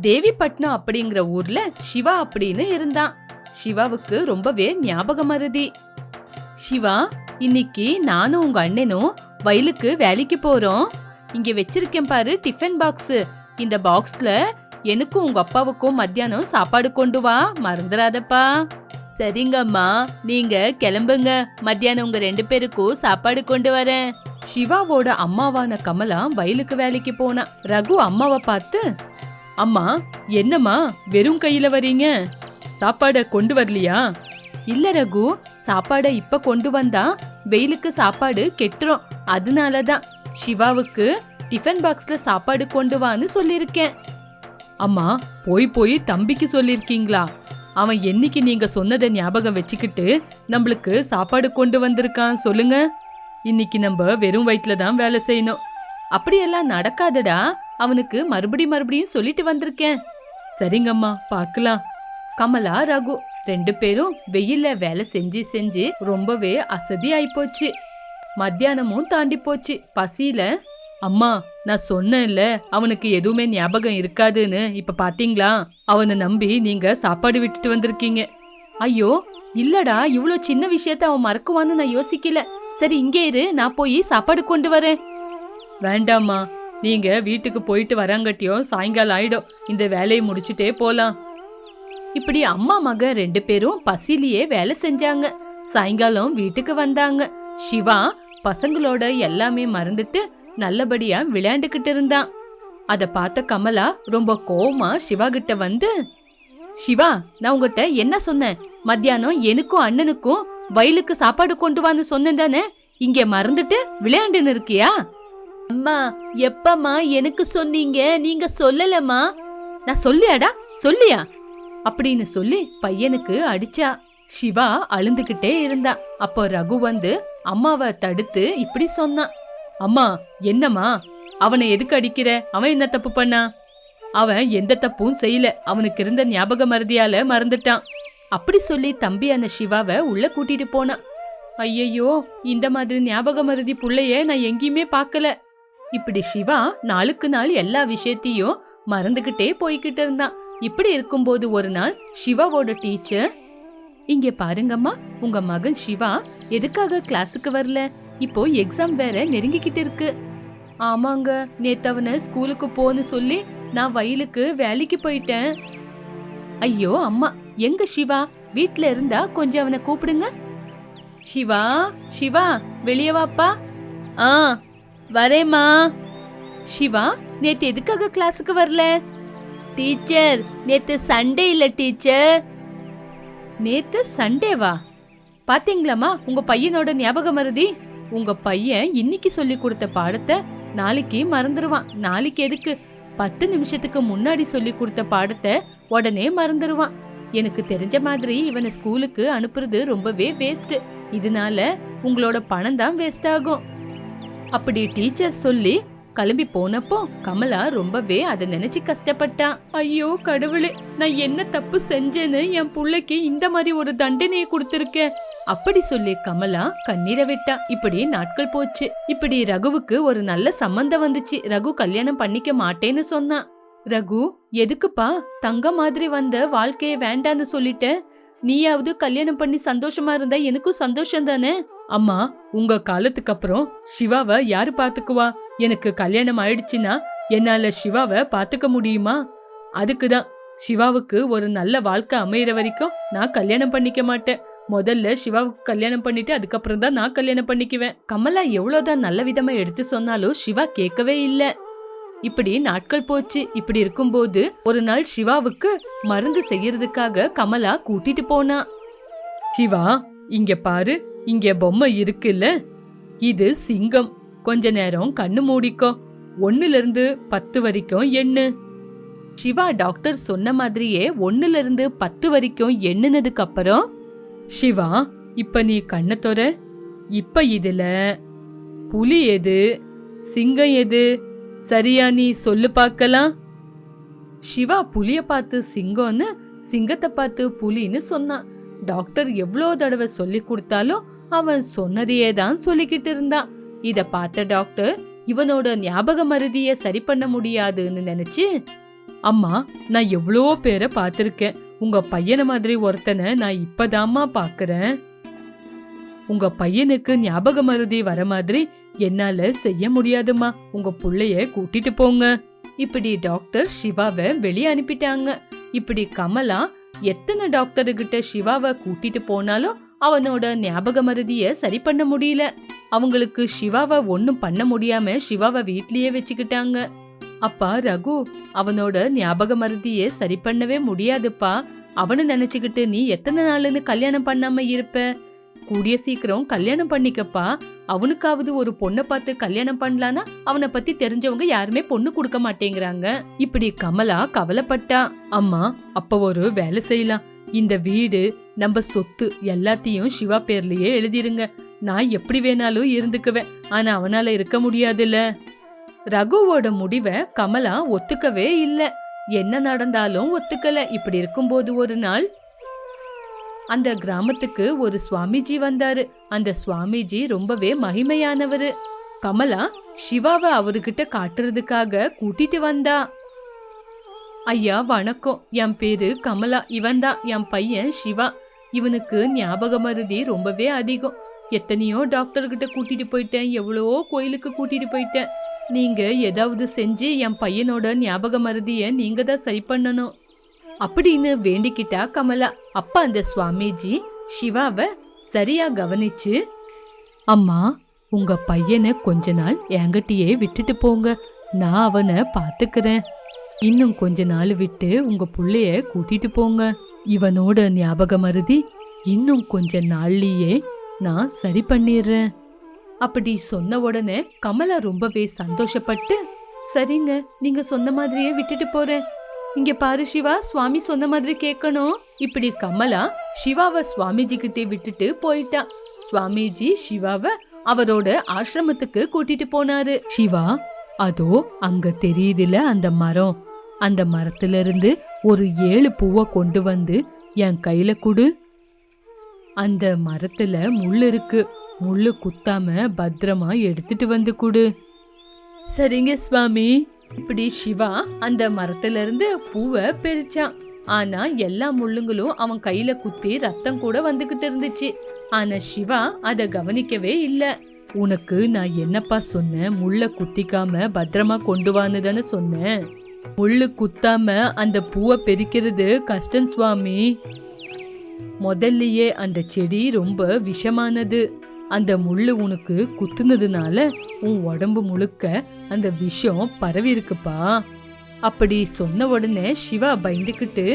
தேவிப்பட்டினம் அப்படிங்கிற ஊர்ல சிவா அப்படின்னு இருந்தான். சிவாவுக்கு ரொம்பவே ஞாபக மறதி. சிவா, இன்னைக்கு நானும் உங்க அண்ணனும் வயலுக்கு வேலைக்கு போறோம். இங்க வச்சிருக்கேன் பாரு டிஃபன் பாக்ஸ். இந்த பாக்ஸ்ல எனக்கும் உங்க அப்பாவுக்கும் மத்தியானம் சாப்பாடு கொண்டு வா, மறந்துடாதப்பா. சரிங்கம்மா, நீங்க கிளம்புங்க. மத்தியானம் உங்க 2 பேருக்கும் சாப்பாடு கொண்டு வரேன். சிவாவோட அம்மாவான கமலா வயலுக்கு வேலைக்கு போனா. ரகு அம்மாவை பார்த்து, அம்மா என்னம்மா வெறும் கையில வரீங்க? சாப்பாட கொண்டு வரலையா? இல்ல ரகு, சாப்பாட இப்ப கொண்டு வந்தா வெயிலுக்கு சாப்பாடு கெட்டுரும். அதனாலதான் சிவாவுக்கு டிஃபன் பாக்ஸ்ல சாப்பாடு கொண்டு வான்னு சொல்லிருக்கேன். அம்மா, போய் தம்பிக்கு சொல்லிருக்கீங்களா? அவன் என்னைக்கு நீங்க சொன்னதை ஞாபகம் வச்சுக்கிட்டு நம்மளுக்கு சாப்பாடு கொண்டு வந்திருக்கான் சொல்லுங்க. இன்னைக்கு நம்ம வெறும் வயிற்றுல தான் வேலை செய்யணும். அப்படியெல்லாம் நடக்காதடா. அவனுக்கு மறுபடியும் சொல்லிட்டு வந்திருக்கேன். சரிங்கம்மா, பார்க்கலாம். கமலா ரகு 2 பேரும் வெயில்ல வேலை செஞ்சு ரொம்பவே அசதி ஆயிப்போச்சு. மத்தியானமும் தாண்டி போச்சு. பசியில, அம்மா நான் சொன்னேன்ல அவனுக்கு எதுவுமே ஞாபகம் இருக்காதுன்னு, இப்ப பாத்தீங்களா? அவனை நம்பி நீங்க சாப்பாடு விட்டுட்டு வந்திருக்கீங்க. ஐயோ இல்லடா, இவ்வளவு சின்ன விஷயத்த அவன் மறக்குவான்னு நான் யோசிக்கல. சரி இங்கே இரு, நான் போய் சாப்பாடு கொண்டு வரேன். வேண்டாம்மா, நீங்க வீட்டுக்கு போயிட்டு வராங்கட்டியும் சாயங்காலம் ஆயிடும். இந்த வேலையை முடிச்சுட்டே போலாம். இப்படி அம்மா மக 2 பேரும் பசிலேயே வேலை செஞ்சாங்க. சாயங்காலம் வீட்டுக்கு வந்தாங்க. சிவா பசங்களோட எல்லாமே மறந்துட்டு நல்லபடியா விளையாண்டுகிட்டு இருந்தான். அத பார்த்த கமலா ரொம்ப கோவமா சிவா கிட்ட வந்து, சிவா, நான் உங்ககிட்ட என்ன சொன்னேன்? மத்தியானம் எனக்கும் அண்ணனுக்கும் வயலுக்கு சாப்பாடு கொண்டு வான்னு சொன்னேன் தானே? இங்க மறந்துட்டு விளையாண்டுன்னு இருக்கியா? அம்மா, எப்பமா எனக்கு சொன்னீங்க? நீங்க சொல்லலமா. நான் சொல்லியாடா, சொல்லியா அப்படின்னு சொல்லி பையனுக்கு அடிச்சா. சிவா அழுந்துகிட்டே இருந்தா. அப்போ ரகு வந்து அம்மாவை தடுத்து இப்படி சொன்னான். அம்மா, என்னம்மா, அவனை எதுக்கு அடிக்கிற? அவன் என்ன தப்பு பண்ணா? அவன் எந்த தப்பும் செய்யல. அவனுக்கு இருந்த ஞாபக மறதியால மறந்துட்டான். அப்படி சொல்லி தம்பியான சிவாவை உள்ள கூட்டிட்டு போனான். ஐயையோ, இந்த மாதிரி ஞாபக மறதி புள்ளைய நான் எங்கேயுமே பார்க்கல. இப்படி சிவா நாளுக்கு நாள் எல்லா விஷயத்தையும் மறந்துகிட்டே போய்கிட்டு இருந்தான். இப்படி இருக்கும்போது ஒரு நாள் சிவாவோட டீச்சர், இங்க பாருங்கம்மா, உங்க மகன் சிவா எதுக்காக கிளாஸுக்கு வரல? இப்போ எக்ஸாம் வேற நெருங்கிக்கிட்டு இருக்கு. ஆமாங்க, நேத்து அவனை ஸ்கூலுக்கு போன்னு சொல்லி நான் வயலுக்கு வேலைக்கு போயிட்டேன். ஐயோ அம்மா, எங்க சிவா? வீட்ல இருந்தா கொஞ்சம் அவனை கூப்பிடுங்க. சிவா, சிவா வெளியே வாப்பா. ஆ வரேம்மா. சிவா, நேத்து எதுக்காக கிளாஸுக்கு வரல? டீச்சர், நேத்து சண்டே இல்ல டீச்சர். நேத்து சண்டேவா? பாத்தீங்களாமா உங்க பையனோட ஞாபக மறதி? உங்க பையன் இன்னைக்கு சொல்லி கொடுத்த பாடத்தை நாளைக்கு மறந்துடுவான். நாளைக்கு எதுக்கு, 10 நிமிஷத்துக்கு முன்னாடி சொல்லி கொடுத்த பாடத்தை உடனே மறந்துடுவான். எனக்கு தெரிஞ்ச மாதிரி இவனை ஸ்கூலுக்கு அனுப்புறது ரொம்பவே வேஸ்ட். இதனால உங்களோட பணம் தான் வேஸ்ட் ஆகும். அப்படி டீச்சர் சொல்லி கிளம்பி போனப்போ கமலா ரொம்பவே அதை நினைச்சு கஷ்டப்பட்டான். ஐயோ கடவுளே, நான் என்ன தப்பு செஞ்சேன்னு என் புள்ளைக்கு இந்த மாதிரி ஒரு தண்டனையை கொடுத்திருக்கேன். அப்படி சொல்லி கமலா கண்ணீரை விட்டா. இப்படி நாட்கள் போச்சு. இப்படி ரகுவுக்கு ஒரு நல்ல சம்பந்தம் வந்துச்சு. ரகு கல்யாணம் பண்ணிக்க மாட்டேன்னு சொன்னான். ரகு, எதுக்குப்பா தங்க மாதிரி வந்த வாழ்க்கைய வேண்டான்னு சொல்லிட்ட? நீயாவது கல்யாணம் பண்ணி சந்தோஷமா இருந்தா எனக்கும் சந்தோஷம் தானே? அம்மா, உங்க காலத்துக்கு அப்புறம் சிவாவை யாரு பாத்துக்குவா? எனக்கு கல்யாணம் ஆயிடுச்சுன்னா என்னால சிவாவை பாத்துக்க முடியுமா? அதுக்குதான் சிவாவுக்கு ஒரு நல்ல வாழ்க்கை அமையிற வரைக்கும் நான் கல்யாணம் பண்ணிக்க மாட்டேன். முதல்ல சிவாவுக்கு கல்யாணம் பண்ணிட்டு அதுக்கப்புறம் தான் நான் கல்யாணம் பண்ணிக்குவேன். கமலா எவ்வளவுதான் நல்ல விதமா எடுத்து சொன்னாலும் சிவா கேட்கவே இல்ல. இப்படி நாட்கள் போச்சு. இப்படி இருக்கும்போது ஒரு நாள் சிவாவுக்கு மருந்து செய்யறதுக்காக கமலா கூட்டிட்டு போனா. சிவா, இங்க பாரு, இங்க பொம்மை இருக்குல்ல, இது சிங்கம். கொஞ்ச நேரம் கண்ணு மூடிக்கோ. 1ல இருந்து 10 வரைக்கும் எண்ணு. சிவா டாக்டர் சொன்ன மாதிரியே 1ல இருந்து 10 வரைக்கும் எண்ணுனதுக்கு அப்புறம், சிவா இப்ப நீ கண்ணை தொற. இப்ப இதுல புலி எது, சிங்கம் எது? சரியா நீ சொல்லு பார்க்கலாம். சிவா புலிய பார்த்து சிங்கம்னு, சிங்கத்தை பார்த்து புலின்னு சொன்னான். டாக்டர் எவ்வளோ தடவை சொல்லி கொடுத்தாலும் அவன் சொன்னதையே தான் சொல்லிக்கிட்டு இருந்தான். இத பார்த்த டாக்டர் இவனோட ஞாபக மறதிய சரி பண்ண முடியாதுன்னு நினைச்சு, அம்மா, நான் எவ்வளோ பேரை பார்த்திருக்கேன். உங்க பையனை மாதிரி ஒருத்தனை நான் இப்பதாம்மா பாக்குறேன். உங்க பையனுக்கு ஞாபக மருதி வர மாதிரி என்னால செய்ய முடியாதுமா. உங்க புள்ளைய கூட்டிட்டு போங்க. இப்படி டாக்டர் சிவாவை வெளியே அனுப்பிட்டாங்க. இப்படி கமலா எத்தனை டாக்டர்கிட்ட சிவாவை கூட்டிட்டு போனாலும் அவனோட ஞாபக மருதிய சரி பண்ண முடியல. அவங்களுக்கு சிவாவை ஒன்னும் பண்ண முடியாம சிவாவை வீட்லயே வச்சுக்கிட்டாங்க. அப்பா ரகு, அவனோட ஞாபக மருதிய சரி பண்ணவே முடியாதுப்பா. அவனு நினைச்சுக்கிட்டு நீ எத்தனை நாளுன்னு கல்யாணம் பண்ணாம இருப்ப? கூடிய சீக்கிரம் கல்யாணம் பண்ணிக்கப்பா. அவனுக்காவது ஒரு பொண்ணை பார்த்து கல்யாணம் பண்ணலான்னா அவனை பத்தி தெரிஞ்சவங்க யாருமே பொண்ணு கொடுக்க மாட்டேங்கிறாங்க. இப்படி கமலா கவலைப்பட்டா. அம்மா, அப்ப ஒரு வேலை செய்யலாம். இந்த வீடு, நம்ம சொத்து எல்லாத்தையும் சிவா பேர்லயே எழுதிருங்க. நான் எப்படி வேணாலும் இருந்துக்குவேன். ஆனா அவனால இருக்க முடியாதுல்ல. ரகுவோட முடிவை கமலா ஒத்துக்கவே இல்ல. என்ன நடந்தாலும் ஒத்துக்கல. இப்படி இருக்கும்போது ஒரு நாள் அந்த கிராமத்துக்கு ஒரு சுவாமிஜி வந்தாரு. அந்த சுவாமிஜி ரொம்பவே மகிமையானவரு. கமலா சிவாவை அவர்கிட்ட காட்டுறதுக்காக கூட்டிட்டு வந்தா. ஐயா வணக்கம், என் பேரு கமலா. இவன் தான் என் பையன் சிவா. இவனுக்கு ஞாபக மருதி ரொம்பவே அதிகம். எத்தனையோ டாக்டர்கிட்ட கூட்டிட்டு போயிட்டேன், எவ்வளவோ கோயிலுக்கு கூட்டிட்டு போயிட்டேன். நீங்க ஏதாவது செஞ்சு என் பையனோட ஞாபக மருதிய நீங்க தான் சரி பண்ணணும் அப்படின்னு வேண்டிக்கிட்டா கமலா. அப்ப அந்த சுவாமிஜி சிவாவை சரியா கவனிச்சு, அம்மா, உங்க பையனை கொஞ்ச நாள் என்கிட்டயே விட்டுட்டு போங்க. நான் அவனை பாத்துக்கிறேன். இன்னும் கொஞ்ச நாள் விட்டு உங்க புள்ளைய கூட்டிட்டு போங்க. இவனோட ஞாபக மருதி இன்னும் கொஞ்ச நாள்லயே நான் சரி பண்ணிடுறேன். அப்படி சொன்ன உடனே கமலா ரொம்பவே சந்தோஷப்பட்டு, சரிங்க, நீங்க சொன்ன மாதிரியே விட்டுட்டு போறேன். இங்க பாரு சிவா, சுவாமி சொன்ன மாதிரி கேட்கணும். இப்படி கமலா சிவாவை சுவாமிஜி கிட்டே விட்டுட்டு போயிட்டா. சுவாமிஜி சிவாவை அவரோட ஆசிரமத்துக்கு கூட்டிட்டு போனாரு. சிவா, அதோ அங்க தெரியுதுல அந்த மரம். அந்த மரத்துல இருந்து ஒரு 7 பூவை கொண்டு வந்து என் கையில குடு. அந்த மரத்துல முள்ளு இருக்கு. முள்ளு குத்தாம பத்திரமா எடுத்துட்டு வந்து குடு. சரிங்க சுவாமி. இப்படி சிவா அந்த மரத்துல இருந்து பூவை பிரிச்சான். ஆனா எல்லா முள்ளுங்களும் அவன் கையில குத்தி ரத்தம் கூட வந்துகிட்டு இருந்துச்சு. ஆனா சிவா அத கவனிக்கவே இல்ல. உனக்கு நான் என்னப்பா சொன்னேன்? முள்ள குத்திக்காம பத்திரமா கொண்டு வான்னு தானே சொன்னேன். முள்ளு குத்தாம அந்த பூவை பிரிக்கிறது கஷ்டம் சுவாமி. முதல்லயே அந்த செடி ரொம்ப விஷமானது. அந்த முள்ளு உனக்கு குத்துனதுனால உன் உடம்பு முழுக்க அந்த விஷம் பரவி இருக்குப்பா. அப்படி சொன்ன உடனே சிவா பயந்துக்கிட்டு,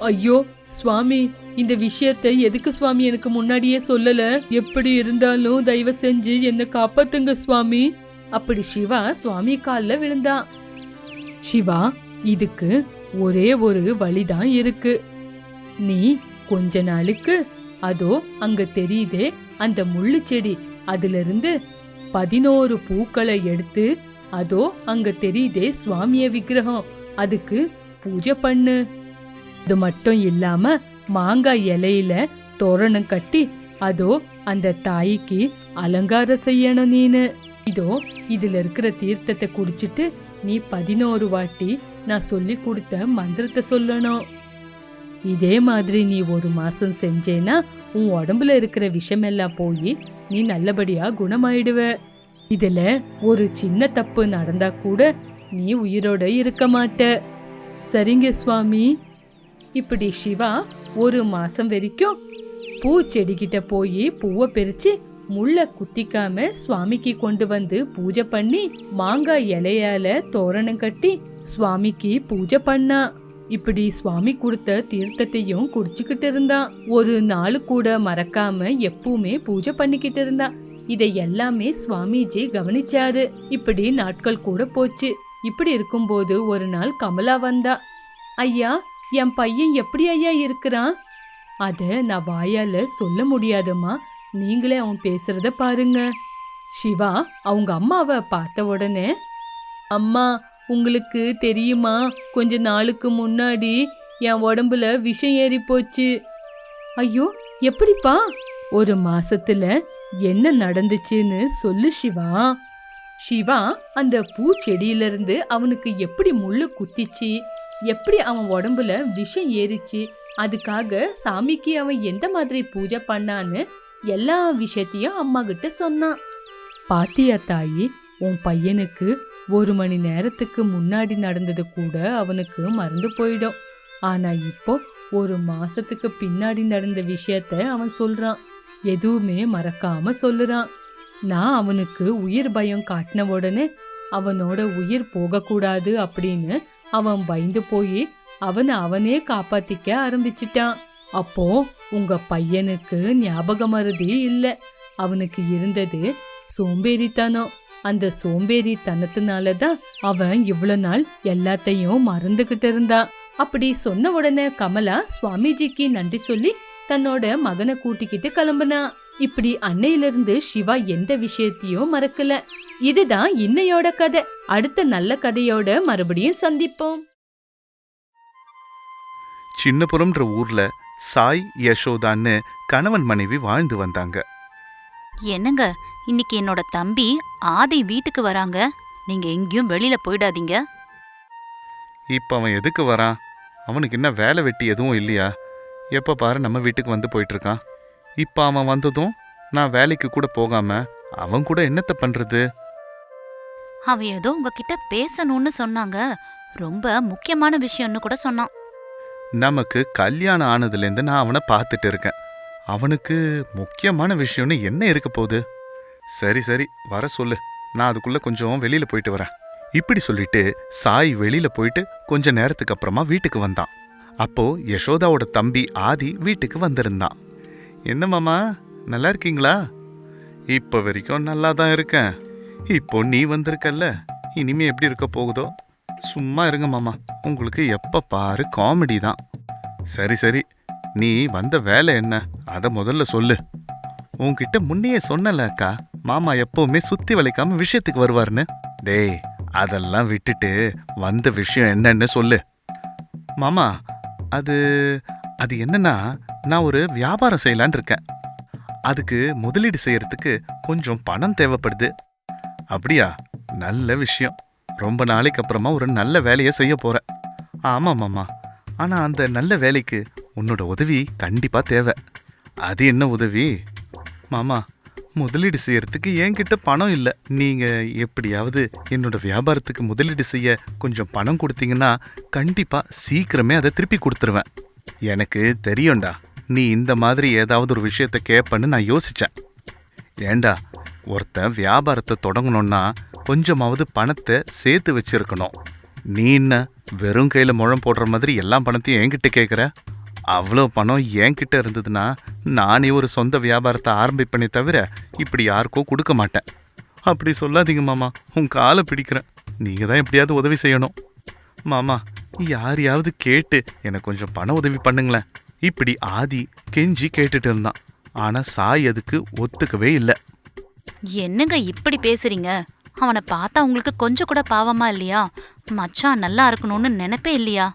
ஐயோ சுவாமி, இந்த விஷயத்தை எதுக்கு சுவாமி எனக்கு முன்னாடியே சொல்லல? எப்படி இருந்தாலும் தயவு செஞ்சு என்ன காப்பாத்துங்க சுவாமி. அப்படி சிவா சுவாமி கால்ல விழுந்தான். சிவா, இதுக்கு ஒரே ஒரு வழிதான் இருக்கு. நீ கொஞ்ச நாளுக்கு அதோ அங்க தெரியுதே அந்த முள்ளு செடி, அதுல இருந்து 11 பூக்களை எடுத்து அதோ அங்க தெரியுதே சுவாமிய விக்கிரகம், அதுக்கு பூஜை பண்ணு. இது மட்டும் இல்லாம மாங்காய் இலையில தோரணம் கட்டி அதோ அந்த தாய்க்கு அலங்காரம் செய்யணும் நீனு. இதோ இதுல இருக்கிற தீர்த்தத்தை குடிச்சிட்டு நீ 11 வாட்டி நான் சொல்லி கொடுத்த மந்திரத்தை சொல்லணும். இதே மாதிரி நீ 1 மாசம் செஞ்சேனா உன் உடம்புல இருக்கிற விஷமெல்லாம் போய் நீ நல்லபடியா குணமாயிடுவ. இதுல ஒரு சின்ன தப்பு நடந்தா கூட நீ உயிரோட இருக்க மாட்ட. சரிங்க சுவாமி. இப்படி சிவா 1 மாசம் வரைக்கும் பூச்செடிகிட்ட போய் பூவை பறிச்சு முள்ள குத்திக்காம சுவாமிக்கு கொண்டு வந்து பூஜை பண்ணி மாங்காய் இலையால தோரணம் கட்டி சுவாமிக்கு பூஜை பண்ணா. இப்படி சுவாமி கொடுத்த தீர்த்தத்தையும் குடிச்சுக்கிட்டு இருந்தான். ஒரு நாள் கூட மறக்காம எப்பவுமே பூஜை பண்ணிக்கிட்டு இருந்தான். இதை எல்லாமே சுவாமிஜி கவனிச்சாரு. இப்படி நாட்கள் கூட போச்சு. இப்படி இருக்கும்போது ஒரு நாள் கமலா வந்தா. ஐயா, என் பையன் எப்படி ஐயா இருக்கிறான்? அத நான் வாயால சொல்ல முடியாதம்மா, நீங்களே அவன் பேசுறத பாருங்க. சிவா அவங்க அம்மாவை பார்த்த உடனே, அம்மா, உங்களுக்கு தெரியுமா, கொஞ்ச நாளுக்கு முன்னாடி என் உடம்புல விஷம் ஏறி போச்சு. ஐயோ, எப்படிப்பா? 1 மாசத்துல என்ன நடந்துச்சுன்னு சொல்லு சிவா. சிவா அந்த பூச்செடியிலிருந்து அவனுக்கு எப்படி முள்ளு குத்திச்சு, எப்படி அவன் உடம்புல விஷம் ஏறிச்சு, அதுக்காக சாமிக்கு அவன் எந்த மாதிரி பூஜை பண்ணான்னு எல்லா விஷயத்தையும் அம்மா கிட்ட சொன்னான். பாத்தியா தாயி, உன் பையனுக்கு 1 மணி நேரத்துக்கு முன்னாடி நடந்தது கூட அவனுக்கு மறந்து போயிடும். ஆனா இப்போ 1 மாசத்துக்கு பின்னாடி நடந்த விஷயத்த அவன் சொல்றான். எதுவுமே மறக்காம சொல்லுறான். நான் அவனுக்கு உயிர் பயம் காட்டின உடனே அவனோட உயிர் போகக்கூடாது அப்படின்னு அவன் பயந்து போய் அவனே காப்பாத்திக்க ஆரம்பிச்சிட்டான். அப்போ உங்க பையனுக்கு ஞாபக மறதி இல்ல, அவனுக்கு இருந்தது சோம்பேறித்தனம். அந்த சோம்பேறித்தனத்தினாலதான் அவன் இவ்வளவு நாள் எல்லாத்தையும் மறந்துகிட்டு இருந்தான். அப்படி சொன்ன உடனே கமலா சுவாமிஜிக்கு நன்றி சொல்லி தன்னோட மகனை கூட்டிக்கிட்டு கிளம்புனா. இப்படி அன்னையிலிருந்து சிவா எந்த விஷயத்தையும் மறக்கல. இதுதான் இன்னையோட கதை. அடுத்த நல்ல கதையோட மறுபடியும் சந்திப்போம். சின்னபுரம்ன்ற ஊர்ல சாய் யசோதான்னு கணவன் மனைவி வாழ்ந்து வந்தாங்க. என்னங்க, இன்னைக்கு என்னோட தம்பி ஆதி வீட்டுக்கு வராங்க. நீங்க எங்கேயும் வெளியில போயிடாதீங்க. இப்ப அவன் எதுக்கு வரான்? அவனுக்கு என்ன வேலை வெட்டி எதுவும் இல்லையா? எப்ப பாரு நம்ம வீட்டுக்கு வந்து போயிட்டு இருக்கான். இப்ப அவன் வந்ததும் நான் வேலைக்கு கூட போகாம அவன் கூட என்னத்த பண்றது? அவன் ஏதோ உங்ககிட்ட பேசணும்னு சொன்னாங்க. ரொம்ப முக்கியமான விஷயம்னு கூட சொன்னான். நமக்கு கல்யாணம் ஆனதுலேருந்து நான் அவனை பார்த்துட்டு இருக்கேன். அவனுக்கு முக்கியமான விஷயம்னு என்ன இருக்க போகுது? சரி சரி, வர சொல்லு, நான் அதுக்குள்ள கொஞ்சம் வெளியில போயிட்டு வரேன். இப்படி சொல்லிட்டு சாய் வெளியில போயிட்டு கொஞ்ச நேரத்துக்கு அப்புறமா வீட்டுக்கு வந்தான். அப்போ யசோதாவோட தம்பி ஆதி வீட்டுக்கு வந்திருந்தான். என்ன மாமா, நல்லா இருக்கீங்களா? இப்ப வரைக்கும் நல்லா தான் இருக்கேன். இப்போ நீ வந்திருக்கல்ல, இனிமே எப்படி இருக்க போகுதோ? சும்மா இருங்க மாமா, உங்களுக்கு எப்ப பாரு காமெடி தான். சரி சரி, நீ வந்த வேலை என்ன, அத முதல்ல சொல்லு. உன்கிட்ட முன்னையே சொன்னல அக்கா, மாமா எப்பவுமே சுத்தி வளைக்காம விஷயத்துக்கு வருவார்னு. டேய், அதெல்லாம் விட்டுட்டு வந்த விஷயம் என்னன்னு சொல்லு. மாமா, அது அது என்னன்னா, நான் ஒரு வியாபாரம் செய்யலான் இருக்கேன். அதுக்கு முதலீடு செய்யறதுக்கு கொஞ்சம் பணம் தேவைப்படுது. அப்படியா? நல்ல விஷயம். ரொம்ப நாளைக்கு அப்புறமா ஒரு நல்ல வேலையை செய்ய போறேன். ஆமா மாமா, ஆனா அந்த நல்ல வேலைக்கு உன்னோட உதவி கண்டிப்பா தேவை. அது என்ன உதவி? மாமா, முதலீடு செய்யறதுக்கு என்கிட்ட பணம் இல்லை. நீங்க எப்படியாவது என்னோட வியாபாரத்துக்கு முதலீடு செய்ய கொஞ்சம் பணம் கொடுத்தீங்கன்னா கண்டிப்பா சீக்கிரமே அதை திருப்பி கொடுத்துருவேன். எனக்கு தெரியும்டா, நீ இந்த மாதிரி ஏதாவது ஒரு விஷயத்த கேட்பன்னு நான் யோசிச்சேன். ஏண்டா, ஒருத்தன் வியாபாரத்தை தொடங்கணும்னா கொஞ்சமாவது பணத்தை சேர்த்து வச்சிருக்கணும். நீ என்ன வெறும் கையில முழம் போடுற மாதிரி எல்லா பணத்தையும் என்கிட்ட கேட்குற? அவ்வளோ பணம் என்கிட்ட இருந்ததுன்னா நானே ஒரு சொந்த வியாபாரத்தை ஆரம்பிப்பேனே தவிர இப்படி யாருக்கோ கொடுக்க மாட்டேன். அப்படி சொல்லாதீங்க மாமா, உன் காலை பிடிக்கிறேன். நீங்க தான் எப்படியாவது உதவி செய்யணும். மாமா, யாரையாவது கேட்டு எனக்கு கொஞ்சம் பண உதவி பண்ணுங்களேன். இப்படி ஆதி கெஞ்சி கேட்டுட்டு இருந்தான். ஆனா சாய் அதுக்கு ஒத்துக்கவே இல்லை. என்னங்க இப்படி பேசுறீங்க? அவனை பார்த்தா உங்களுக்கு கொஞ்சம் கூட பாவமா இல்லையா? மச்சான் நல்லா இருக்கணும்னு நினைப்பே இல்லையா?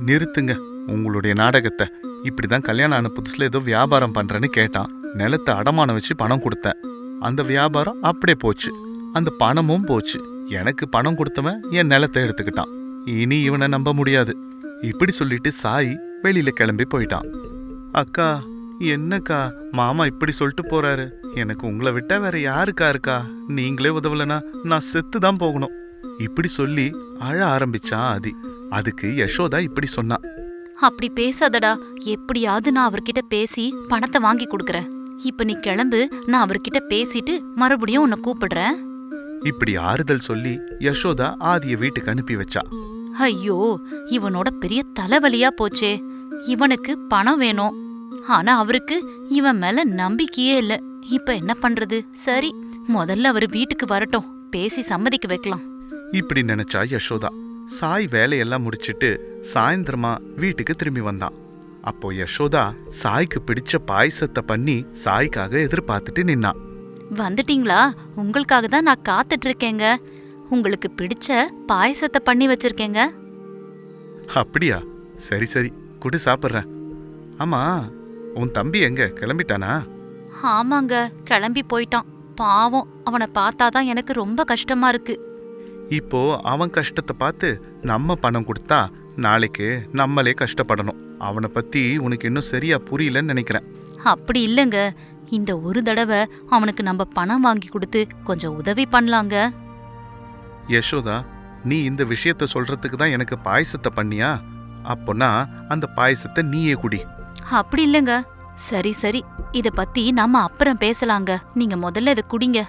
நிறுத்துங்க உங்களுடைய நாடகத்தை. இப்படிதான் கல்யாணம் ஆன புதுசுல ஏதோ வியாபாரம் பண்றேன்னு கேட்டான். நிலத்தை அடமானம் வச்சு பணம் கொடுத்தேன். அந்த வியாபாரம் அப்படியே போச்சு. அந்த பணமும் போச்சு. எனக்கு பணம் கொடுத்தவன் என் நிலத்தை எடுத்துக்கிட்டான். இனி இவனை நம்ப முடியாது. இப்படி சொல்லிட்டு சாய் வெளியில கிளம்பி போயிட்டான். அக்கா, என்னக்கா மாமா இப்படி சொல்லிட்டு போறாரு? எனக்கு உங்களை விட்டா வேற யாருக்கா இருக்கா? நீங்களே உதவலனா நான் செத்து தான் போகணும். இப்படி சொல்லி அழ ஆரம்பிச்சான் ஆதி. அதுக்கு யசோதா இப்படி சொன்னா. அப்படி பேசாதடா. எப்படியாவது நான் அவர்கிட்ட பேசி பணத்தை வாங்கி கொடுக்கறேன். இப்ப நீ கிளம்பு, நான் அவர்கிட்ட பேசிட்டு மறுபடியும் உன்னை கூப்பிடுறேன். இப்படி ஆறுதல் சொல்லி யசோதா ஆதிய வீட்டுக்கு அனுப்பி வச்சா. ஐயோ, இவனோட பெரிய தலைவலியா போச்சே. இவனுக்கு பணம் வேணும், ஆனா அவருக்கு இவன் மேல நம்பிக்கையே இல்ல. இப்ப என்ன பண்றது? சரி, முதல்ல அவரு வீட்டுக்கு வரட்டும், பேசி சம்மதிக்க வைக்கலாம். இப்படி நினைச்சா யசோதா. சாய் வேலையெல்லாம் முடிச்சிட்டு சாயந்தரமா வீட்டுக்கு திரும்பி வந்தான். அப்போ யசோதா சாய்க்கு பிடிச்ச பாயசத்தை பண்ணி சாய்க்காக எதிர்பார்த்துட்டு நின்னா. வந்துட்டீங்களா? உங்களுக்காக தான் நான் காத்துட்டு இருக்கேங்க. உங்களுக்கு பிடிச்ச பாயசத்தை பண்ணி வச்சிருக்கேங்க. அப்படியா? சரி சரி, குடி சாப்பிட்றேன். ஆமா, உன் தம்பி எங்க கிளம்பிட்டானா? ஆமாங்க, கிளம்பி போயிட்டான். பாவம், அவனை பார்த்தாதான் எனக்கு ரொம்ப கஷ்டமா இருக்கு. இப்போ அவன் கஷ்டத்தை பார்த்து நம்ம பணம் கொடுத்தா நாளைக்கு நம்மளே கஷ்டப்படணும். அவனை பத்தி உனக்கு இன்னும் சரியா புரியலன்னு நினைக்கிறேன். அப்படி இல்லைங்க, இந்த ஒரு தடவை அவனுக்கு நம்ம பணம் வாங்கி கொடுத்து கொஞ்சம் உதவி பண்ணலாங்க. யசோதா, நீ இந்த விஷயத்த சொல்றதுக்கு தான் எனக்கு பாயசத்தை பண்ணியா? அப்போனா அந்த பாயசத்தை நீயே குடி. அப்படி இல்லைங்க. சரி சரி, இத பத்தி நாம அப்புறம் பேசலாங்க. நீங்க முதல்ல இதை குடிங்க.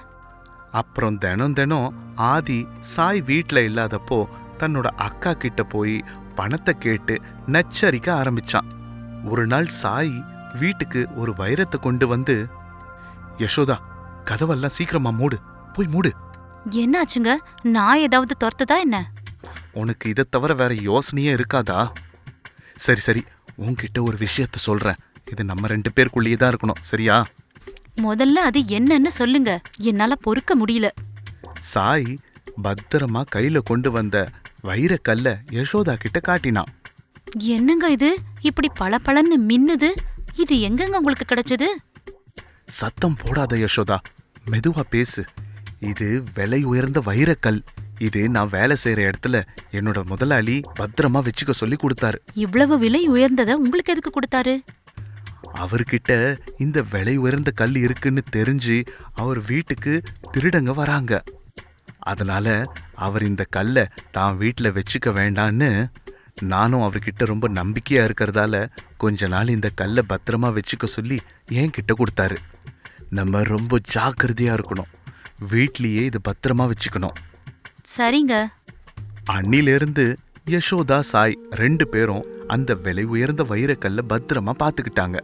அப்புறம் தினம் தினம் ஆதி சாய் வீட்ல இல்லாதப்போ தன்னோட அக்கா கிட்ட போய் பணத்தை கேட்டு நச்சரிக்க ஆரம்பிச்சான். ஒரு நாள் சாய் வீட்டுக்கு ஒரு வைரத்தை கொண்டு வந்து, யசோதா, கதவெல்லாம் சீக்கிரமா மூடு, போய் மூடு. என்னாச்சுங்க? நான் ஏதாவது துரத்துதா என்ன? உனக்கு இதை தவிர வேற யோசனையே இருக்காதா? சரி சரி, உன்கிட்ட ஒரு விஷயத்த சொல்றேன். இது நம்ம 2 பேருக்குள்ளேயே தான் இருக்கணும், சரியா? முதல்ல அது என்னன்னு சொல்லுங்க, என்னால பொறுக்க முடியல. சாய் பத்திரமா கையில கொண்டு வந்த வைரக்கல்ல யசோதா கிட்ட காட்டினான். என்னங்க இது இப்படி பளபளன்னு மின்னுது? இது எங்கங்க உங்களுக்கு கிடைச்சது? சத்தம் போடாத யசோதா, மெதுவா பேசு. இது விலை உயர்ந்த வைரக்கல். இது நான் வேலை செய்யற இடத்துல என்னோட முதலாளி பத்திரமா வச்சுக்க சொல்லி கொடுத்தாரு. இவ்வளவு விலை உயர்ந்தத உங்களுக்கு எதுக்கு கொடுத்தாரு? அவர்கிட்ட இந்த விலை உயர்ந்த கல் இருக்குன்னு தெரிஞ்சு அவர் வீட்டுக்கு திருடங்க வராங்க. அதனால அவர் இந்த கல்லை தான் வீட்டில் வச்சுக்க வேண்டான்னு, நானும் அவர்கிட்ட ரொம்ப நம்பிக்கையா இருக்கிறதால கொஞ்ச நாள் இந்த கல்லை பத்திரமா வச்சுக்க சொல்லி என்கிட்ட கொடுத்தாரு. நம்ம ரொம்ப ஜாக்கிரதையா இருக்கணும், வீட்லயே இது பத்திரமா வச்சுக்கணும். சரிங்க. அன்னிலிருந்து யசோதா சாய் 2 பேரும் அந்த விலை உயர்ந்த வைரக்கல்ல பத்திரமா பார்த்துக்கிட்டாங்க.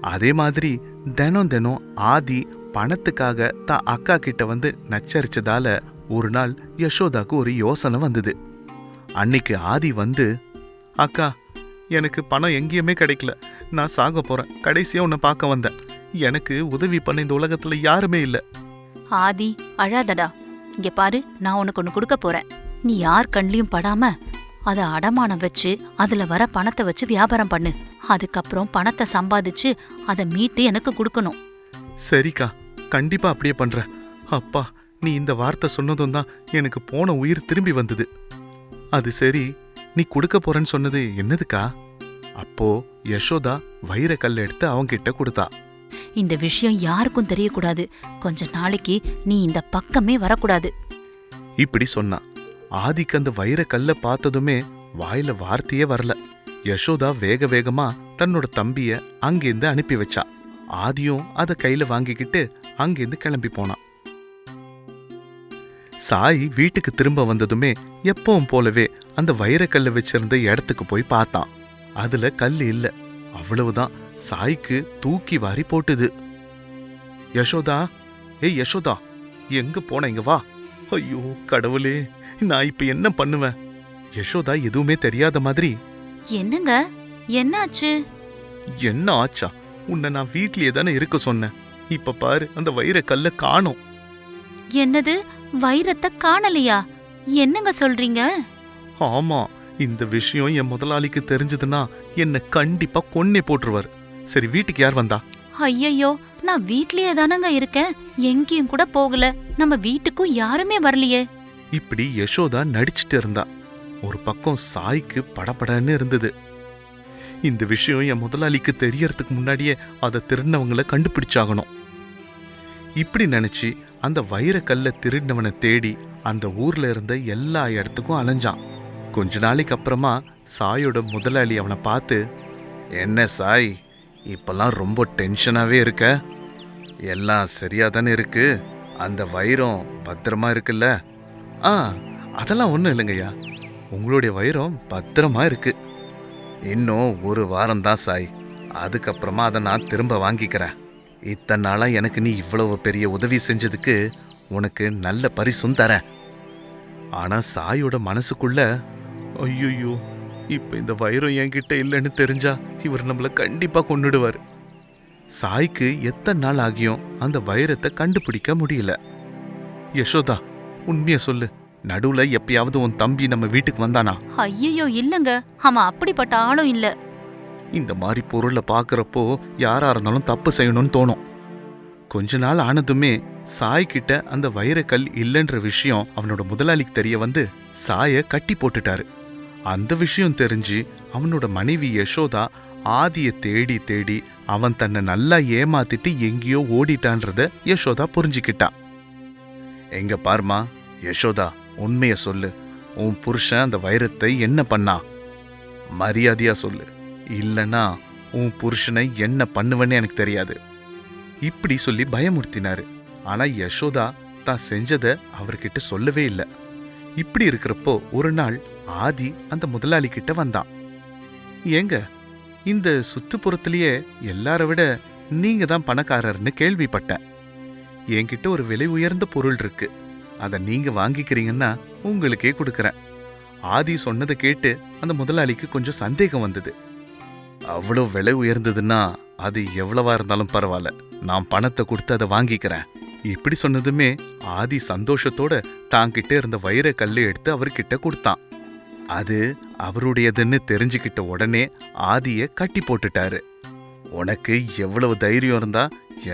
அதே மாதிரி தினம் தினம் ஆதி பணத்துக்காக தான் அக்கா கிட்ட வந்து நச்சரிச்சதால ஒரு நாள் யசோதாக்கு ஒரு யோசனை வந்தது. அன்னைக்கு ஆதி வந்து, அக்கா, எனக்கு பணம் எங்கேயுமே கிடைக்கல, நான் சாக போறேன், கடைசியா உன்னை பார்க்க வந்தேன், எனக்கு உதவி பண்ண இந்த உலகத்துல யாருமே இல்ல. ஆதி, அழாதடா. இங்க பாரு, நான் உனக்கு ஒண்ணு கொடுக்க போறேன். நீ யார் கண்லயும் படாம அத அடமானம் வச்சு அதுல வர பணத்தை வச்சு வியாபாரம் பண்ணு. அதுக்கப்புறம் பணத்தை சம்பாதிச்சு அதை மீட்டு எனக்கு கொடுக்கணும். சரிக்கா, கண்டிப்பா அப்படியே பண்றேன். அப்பா, நீ இந்த வார்த்தை சொன்னதும் தான் எனக்கு போன உயிர் திரும்பி வந்தது. அது சரி, நீ கொடுக்க போறேன்னு சொன்னது என்னதுக்கா? அப்போ யசோதா வைரக்கல்ல எடுத்து அவங்கிட்ட கொடுத்தா. இந்த விஷயம் யாருக்கும் தெரியக்கூடாது. கொஞ்ச நாளைக்கு நீ இந்த பக்கமே வரக்கூடாது. இப்படி சொன்னா. ஆதிக்கு அந்த வைரக்கல்ல பார்த்ததுமே வாயில வார்த்தையே வரல. யசோதா வேக வேகமா தன்னோட தம்பிய அங்கேருந்து அனுப்பி வச்சா. ஆதியும் அத கையில வாங்கிக்கிட்டு அங்கேருந்து கிளம்பி போனான். சாய் வீட்டுக்கு திரும்ப வந்ததுமே எப்பவும் போலவே அந்த வைரக்கல்ல வச்சிருந்த இடத்துக்கு போய் பார்த்தான். அதுல கல் இல்ல. அவ்வளவுதான், சாய்க்கு தூக்கி வாரி போட்டுது. யசோதா, ஏய் யசோதா, எங்க போன? இங்க வா. ஐயோ கடவுளே, நான் இப்ப என்ன பண்ணுவேன்? யசோதா எதுவுமே தெரியாத மாதிரி, என்னங்க, என்னாச்சு? என்ன ஆச்சா? உன்னை நான் வீட்லயே தானே இருக்க சொன்னேன். இப்ப பாரு, அந்த வைரக்கல்ல காணோம். என்னது, வைரத்தை காணலையா? என்னங்க சொல்றீங்க? ஆமா, இந்த விஷயம் என் முதலாளிக்கு தெரிஞ்சதுன்னா என்னை கண்டிப்பா கொன்னே போட்டுருவார். சரி, வீட்டுக்கு யார் வந்தா? ஐயையோ, நான் வீட்லயே தானங்க இருக்கேன், எங்கேயும் கூட போகல. நம்ம வீட்டுக்கும் யாருமே வரலையே. இப்படி யசோதா நடிச்சிட்டு இருந்தா. ஒரு பக்கம் சாய்க்கு படபடன்னு இருந்தது. இந்த விஷயம் என் முதலாளிக்கு தெரியறதுக்கு முன்னாடியே அதை திருடினவங்களை கண்டுபிடிச்சாகணும். இப்படி நினைச்சு அந்த வைரக்கல்ல திருடினவனை தேடி அந்த ஊர்ல இருந்த எல்லா இடத்துக்கும் அலைஞ்சான். கொஞ்ச நாளைக்கு அப்புறமா சாயோட முதலாளி அவனை பார்த்து, என்ன சாய், இப்பெல்லாம் ரொம்ப டென்ஷனாவே இருக்க? எல்லாம் சரியா தானே இருக்கு? அந்த வைரம் பத்திரமா இருக்குல்ல? அதெல்லாம் ஒன்றும் இல்லைங்கய்யா, உங்களுடைய வைரம் பத்திரமா இருக்கு. இன்னும் ஒரு வாரம் தான் சாய், அதுக்கப்புறமா அதை நான் திரும்ப வாங்கிக்கிறேன். இத்தனை நாளா எனக்கு நீ இவ்வளவு பெரிய உதவி செஞ்சதுக்கு உனக்கு நல்ல பரிசும் தரேன். ஆனா சாயோட மனசுக்குள்ள, ஐயோ, இப்ப இந்த வைரம் என்கிட்ட இல்லைன்னு தெரிஞ்சா இவர் நம்மள கண்டிப்பா கொன்னுடுவார். சாய்க்கு எத்தனை நாள் ஆகியும் அந்த வைரத்தை கண்டுபிடிக்க முடியல. யசோதா, உண்மைய சொல்லு, நடுவுல எப்பயாவது உன் தம்பி நம்ம வீட்டுக்கு வந்தானா? ஐயையோ, இல்லங்க, அவன் அப்படிப்பட்ட ஆளும் இல்ல. இந்த மாதிரி பொருளை பார்க்கறப்போ யாரா இருந்தாலும் தப்பு செய்யணும்னு தோணும். கொஞ்ச நாள் ஆனதுமே சாய் கிட்ட அந்த வைரக்கல் இல்லைன்ற விஷயம் அவனோட முதலாளிக்கு தெரிய வந்து சாய கட்டி போட்டுட்டாரு. அந்த விஷயம் தெரிஞ்சு அவனோட மனைவி யசோதா ஆதிய தேடி தேடி அவன் தன்னை நல்லா ஏமாத்திட்டு எங்கேயோ ஓடிட்டான்றத யசோதா புரிஞ்சுக்கிட்டான். எங்க பார்மா யசோதா, உண்மைய சொல்லு. உன் புருஷன் அந்த வைரத்தை என்ன பண்ணா? மரியாதையா சொல்லு, இல்லனா உன் புருஷனை என்ன பண்ணுவன்னு எனக்கு தெரியாது. இப்படி சொல்லி பயமுறுத்தினாரு. ஆனா யசோதா தான் செஞ்சத அவர்கிட்ட சொல்லவே இல்லை. இப்படி இருக்கிறப்போ ஒரு நாள் ஆதி அந்த முதலாளி கிட்ட வந்தான். ஏங்க, இந்த சுற்றுப்புறத்திலேயே எல்லார விட நீங்க தான் பணக்காரர்னு கேள்விப்பட்டேன். என்கிட்ட ஒரு விலை உயர்ந்த பொருள் இருக்கு, அதை நீங்க வாங்கிக்கிறீங்கன்னா உங்களுக்கே கொடுக்கறேன். ஆதி சொன்னதை கேட்டு அந்த முதலாளிக்கு கொஞ்சம் சந்தேகம் வந்தது. அவ்வளோ விலை உயர்ந்ததுன்னா அது எவ்வளவா இருந்தாலும் பரவாயில்ல, நான் பணத்தை கொடுத்து அதை வாங்கிக்கிறேன். இப்படி சொன்னதுமே ஆதி சந்தோஷத்தோட தாங்கிட்ட இருந்த வைரக்கல்லை எடுத்து அவர்கிட்ட கொடுத்தான். அது அவருடையதுன்னு தெரிஞ்சுக்கிட்ட உடனே ஆதிய கட்டி போட்டுட்டாரு. உனக்கு எவ்வளவு தைரியம் இருந்தா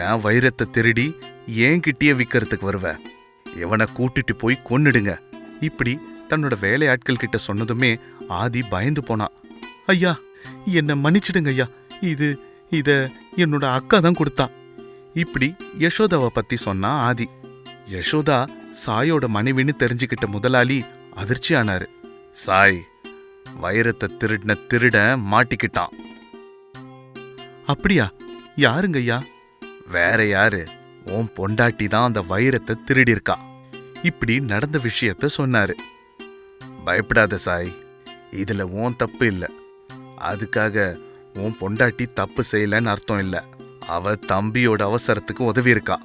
என் வைரத்தை திருடி என்கிட்டயே விற்கிறதுக்கு வருவ? இவனை கூட்டிட்டு போய் கொன்னுடுங்க. இப்படி தன்னோட வேலையாட்கள் கிட்ட சொன்னதுமே ஆதி பயந்து போனான். ஐயா, என்ன மன்னிச்சிடுங்க ஐயா, இத என்னோட அக்கா தான் கொடுத்தா. இப்படி யசோதாவை பத்தி சொன்னா ஆதி. யசோதா சாயோட மனைவின்னு தெரிஞ்சுக்கிட்ட முதலாளி அதிர்ச்சி ஆனாரு. சாய் வைரத்தை திருடின திருட மாட்டிக்கிட்டான். அப்படியா? யாருங்க ஐயா? வேற யாரு, உன் பொண்டாட்டி தான் அந்த வைரத்தை திருடியிருக்கா. இப்படி நடந்த விஷயத்த சொன்னாரு. பயப்படாத சாய், இதுல உன் தப்பு இல்ல. அதுக்காக உன் பொண்டாட்டி தப்பு செய்யலன்னு அர்த்தம் இல்ல. அவ தம்பியோட அவசரத்துக்கு உதவி இருக்கா.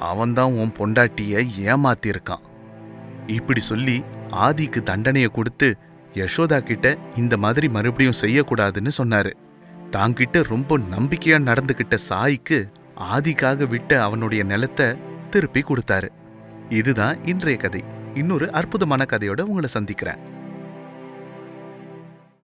அவன்தான் உன் பொண்டாட்டிய ஏமாத்திருக்கான். இப்படி சொல்லி ஆதிக்கு தண்டனைய கொடுத்து யசோதா கிட்ட இந்த மாதிரி மறுபடியும் செய்யக்கூடாதுன்னு சொன்னாரு. தாங்கிட்ட ரொம்ப நம்பிக்கையா நடந்துகிட்ட சாய்க்கு ஆதிக்காக விட்ட அவனுடைய நிலத்தை திருப்பி கொடுத்தாரு. இதுதான் இன்றைய கதை. இன்னொரு அற்புதமான கதையோட உங்களை சந்திக்கிறேன்.